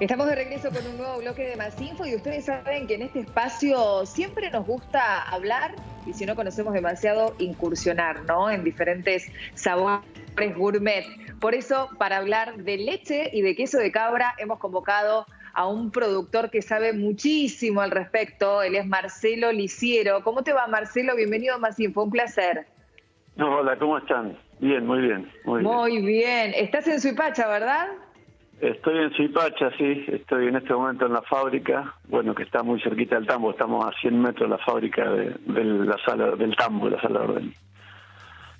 Estamos de regreso con un nuevo bloque de Más Info y ustedes saben que en este espacio siempre nos gusta hablar y si no conocemos demasiado, incursionar, ¿no? En diferentes sabores gourmet. Por eso, para hablar de leche y de queso de cabra, hemos convocado a un productor que sabe muchísimo al respecto. Él es Marcelo Lisiero. ¿Cómo te va, Marcelo? Bienvenido a Más Info, un placer. No, hola, ¿cómo están? Bien, muy bien, muy bien. Muy bien. Estás en Suipacha, ¿verdad? Estoy en Suipacha, sí, estoy en este momento en la fábrica, bueno, que está muy cerquita del tambo, estamos a 100 metros de la fábrica de la sala del tambo, de la sala de orden.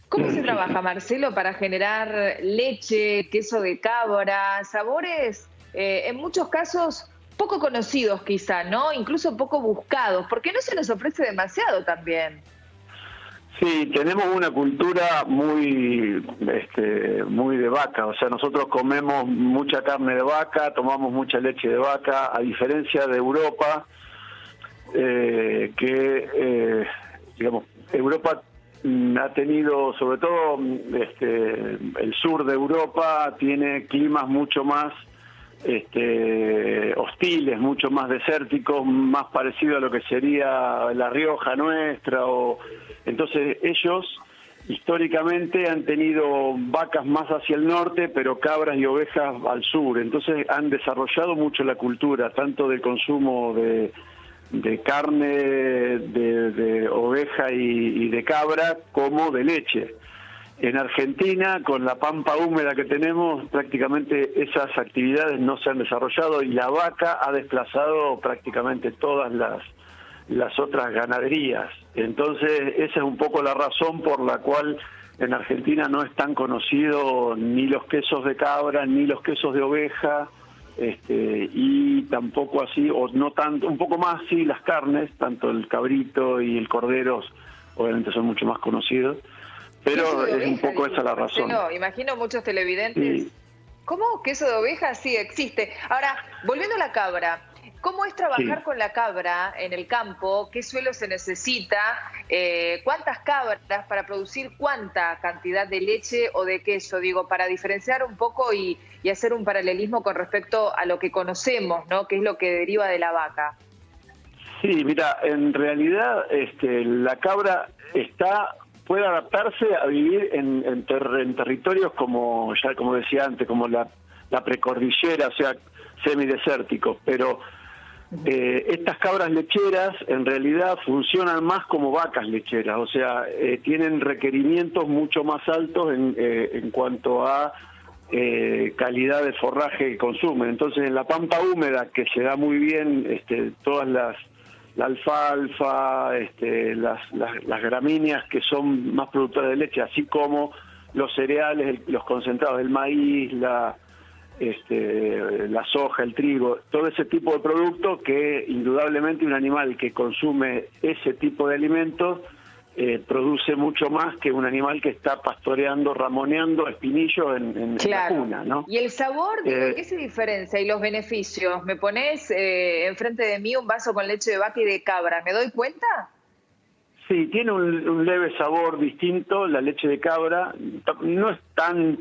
¿Cómo se trabaja, Marcelo, para generar leche, queso de cabra, sabores en muchos casos poco conocidos quizá, ¿no? Incluso poco buscados, porque no se nos ofrece demasiado también. Sí, tenemos una cultura muy de vaca, o sea, nosotros comemos mucha carne de vaca, tomamos mucha leche de vaca, a diferencia de Europa, digamos, Europa ha tenido, sobre todo el sur de Europa, tiene climas mucho más hostiles, mucho más desérticos, más parecido a lo que sería La Rioja nuestra, entonces ellos históricamente han tenido vacas más hacia el norte, pero cabras y ovejas al sur, entonces han desarrollado mucho la cultura, tanto del consumo de carne, de oveja y de cabra, como de leche. En Argentina, con la pampa húmeda que tenemos, prácticamente esas actividades no se han desarrollado y la vaca ha desplazado prácticamente todas las otras ganaderías. Entonces, esa es un poco la razón por la cual en Argentina no es tan conocido ni los quesos de cabra, ni los quesos de oveja, y tampoco así, o no tanto, un poco más sí las carnes, tanto el cabrito y el cordero, obviamente son mucho más conocidos. Pero es un poco esa la razón. Marcelo, imagino muchos televidentes. Sí. ¿Cómo? ¿Queso de oveja? Sí, existe. Ahora, volviendo a la cabra, ¿cómo es trabajar con la cabra en el campo? ¿Qué suelo se necesita? ¿Cuántas cabras para producir cuánta cantidad de leche o de queso? Digo, para diferenciar un poco y hacer un paralelismo con respecto a lo que conocemos, ¿no? Que es lo que deriva de la vaca. Sí, mira, en realidad la cabra puede adaptarse a vivir en territorios como decía antes, como la precordillera, o sea, semidesérticos, pero estas cabras lecheras en realidad funcionan más como vacas lecheras, o sea, tienen requerimientos mucho más altos en cuanto a calidad de forraje que consumen. Entonces, en la pampa húmeda, que se da muy bien todas la alfalfa, las gramíneas que son más productoras de leche, así como los cereales, los concentrados del maíz, la soja, el trigo, todo ese tipo de productos que indudablemente un animal que consume ese tipo de alimentos produce mucho más que un animal que está pastoreando, ramoneando espinillos en la cuna, ¿no? ¿Y el sabor, digo, qué se diferencia? ¿Y los beneficios? ¿Me pones enfrente de mí un vaso con leche de vaca y de cabra? ¿Me doy cuenta? Sí, tiene un leve sabor distinto, la leche de cabra. No es tan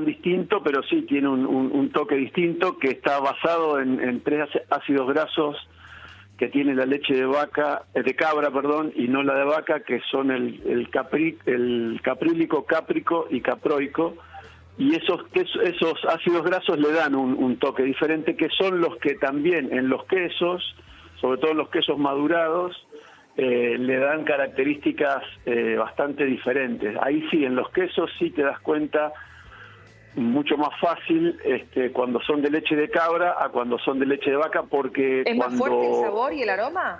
distinto, pero sí tiene un toque distinto que está basado en 3 ácidos grasos que tiene la leche de cabra, y no la de vaca, que son el caprílico, cáprico y caproico, y esos ácidos grasos le dan un toque diferente, que son los que también en los quesos, sobre todo en los quesos madurados, le dan características bastante diferentes. Ahí sí, en los quesos sí te das cuenta mucho más fácil cuando son de leche de cabra a cuando son de leche de vaca, porque ¿Es más fuerte el sabor y el aroma?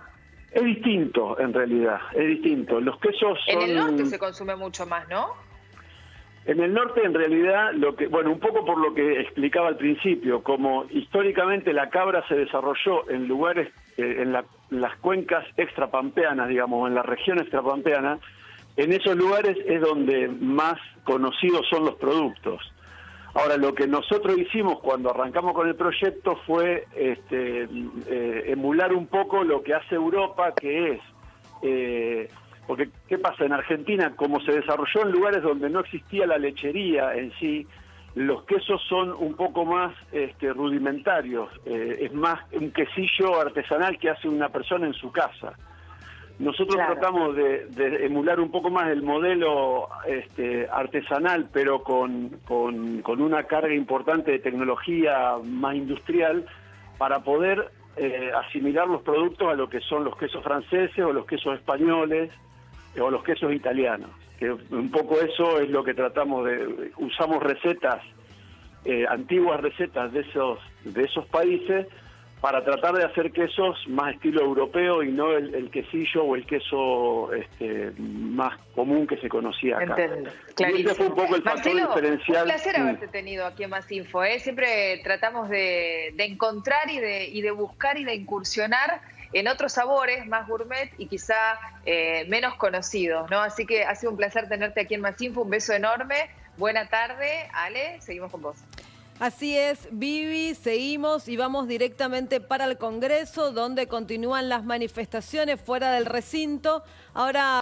Es distinto, en realidad, es distinto. Los quesos son... En el norte se consume mucho más, ¿no? En el norte, en realidad, un poco por lo que explicaba al principio, como históricamente la cabra se desarrolló en lugares, en las cuencas extrapampeanas, digamos, en la región extrapampeana, en esos lugares es donde más conocidos son los productos. Ahora, lo que nosotros hicimos cuando arrancamos con el proyecto fue emular un poco lo que hace Europa, que es... porque, ¿qué pasa? En Argentina, como se desarrolló en lugares donde no existía la lechería en sí, los quesos son un poco más rudimentarios, es más un quesillo artesanal que hace una persona en su casa. Nosotros tratamos de emular un poco más el modelo artesanal, pero con una carga importante de tecnología más industrial, para poder asimilar los productos a lo que son los quesos franceses o los quesos españoles o los quesos italianos. Que un poco eso es lo que tratamos usamos recetas, antiguas recetas de esos países, para tratar de hacer quesos más estilo europeo y no el quesillo o el queso más común que se conocía acá. Entiendo, y ese fue un poco el factor diferencial. Un placer haberte tenido aquí en Más Info. Siempre tratamos de encontrar y de buscar y de incursionar en otros sabores más gourmet y quizá menos conocidos, ¿no? Así que ha sido un placer tenerte aquí en Más Info. Un beso enorme. Buena tarde, Ale. Seguimos con vos. Así es, Vivi, seguimos y vamos directamente para el Congreso, donde continúan las manifestaciones fuera del recinto. Ahora